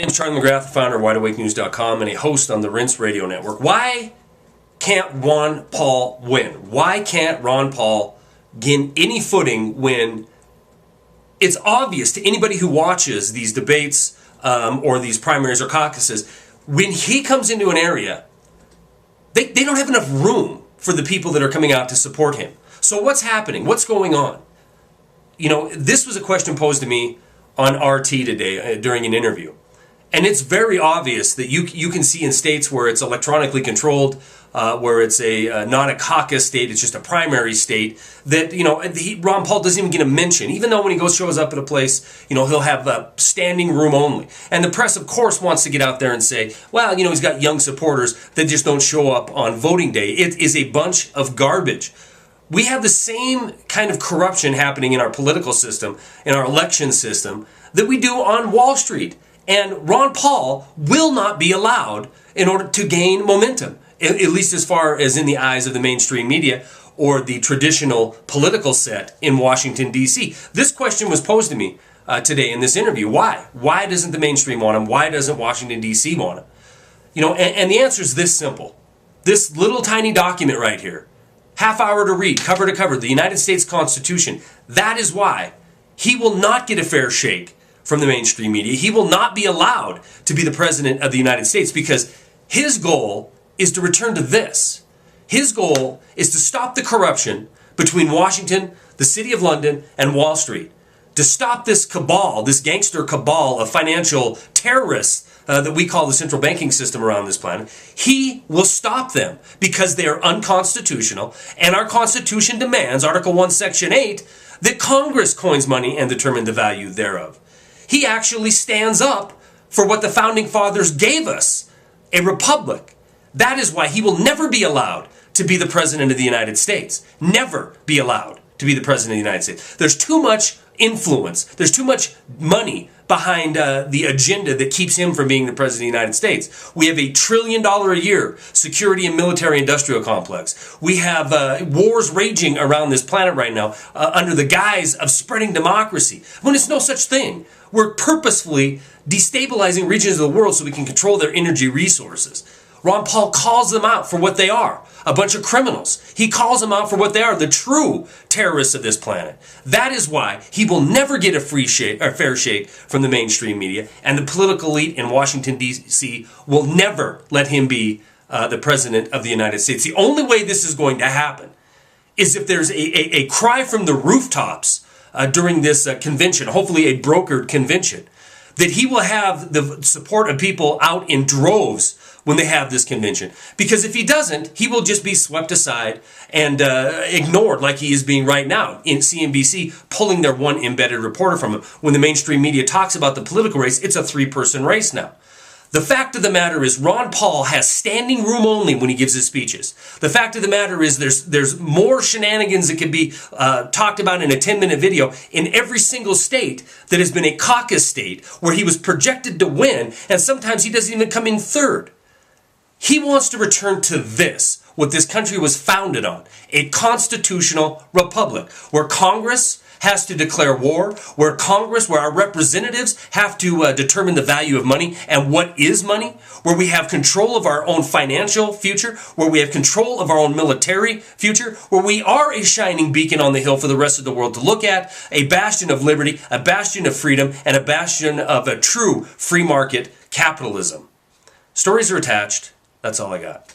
name's Charlie McGrath, the founder of WideAwakeNews.com and a host on the Rinse Radio Network. Why can't Ron Paul win? Why can't Ron Paul gain any footing when it's obvious to anybody who watches these debates or these primaries or caucuses, when he comes into an area, they don't have enough room for the people that are coming out to support him. So what's happening? What's going on? You know, this was a question posed to me on RT today during an interview. And it's very obvious that you can see in states where it's electronically controlled, where it's not a caucus state, it's just a primary state, that, you know, Ron Paul doesn't even get a mention. Even though when he shows up at a place, you know, he'll have standing room only. And the press, of course, wants to get out there and say, well, you know, he's got young supporters that just don't show up on voting day. It is a bunch of garbage. We have the same kind of corruption happening in our political system, in our election system, that we do on Wall Street. And Ron Paul will not be allowed in order to gain momentum, at least as far as in the eyes of the mainstream media or the traditional political set in Washington, D.C. This question was posed to me today in this interview. Why? Why doesn't the mainstream want him? Why doesn't Washington, D.C. want him? You know, and the answer is this simple. This little tiny document right here, half hour to read, cover to cover, the United States Constitution, that is why he will not get a fair shake from the mainstream media. He will not be allowed to be the president of the United States because his goal is to return to this. His goal is to stop the corruption between Washington, the City of London, and Wall Street. To stop this cabal, this gangster cabal of financial terrorists that we call the central banking system around this planet. He will stop them because they are unconstitutional, and our Constitution demands, Article 1, Section 8, that Congress coins money and determine the value thereof. He actually stands up for what the Founding Fathers gave us, a republic. That is why he will never be allowed to be the President of the United States. Never be allowed to be the President of the United States. There's too much influence. There's too much money behind the agenda that keeps him from being the President of the United States. We have $1 trillion a year security and military industrial complex. We have wars raging around this planet right now under the guise of spreading democracy, when it's no such thing. We're purposefully destabilizing regions of the world so we can control their energy resources. Ron Paul calls them out for what they are, a bunch of criminals. He calls them out for what they are, the true terrorists of this planet. That is why he will never get a fair shake from the mainstream media, and the political elite in Washington, D.C. will never let him be the President of the United States. The only way this is going to happen is if there's a cry from the rooftops during this convention, hopefully a brokered convention, that he will have the support of people out in droves when they have this convention. Because if he doesn't, he will just be swept aside and ignored like he is being right now in CNBC, pulling their one embedded reporter from him. When the mainstream media talks about the political race, it's a 3-person race now. The fact of the matter is Ron Paul has standing room only when he gives his speeches. The fact of the matter is there's more shenanigans that can be talked about in a 10-minute video in every single state that has been a caucus state where he was projected to win, and sometimes he doesn't even come in third. He wants to return to this, what this country was founded on, a constitutional republic where Congress has to declare war, where our representatives have to determine the value of money and what is money, where we have control of our own financial future, where we have control of our own military future, where we are a shining beacon on the hill for the rest of the world to look at, a bastion of liberty, a bastion of freedom, and a bastion of a true free market capitalism. Stories are attached. That's all I got.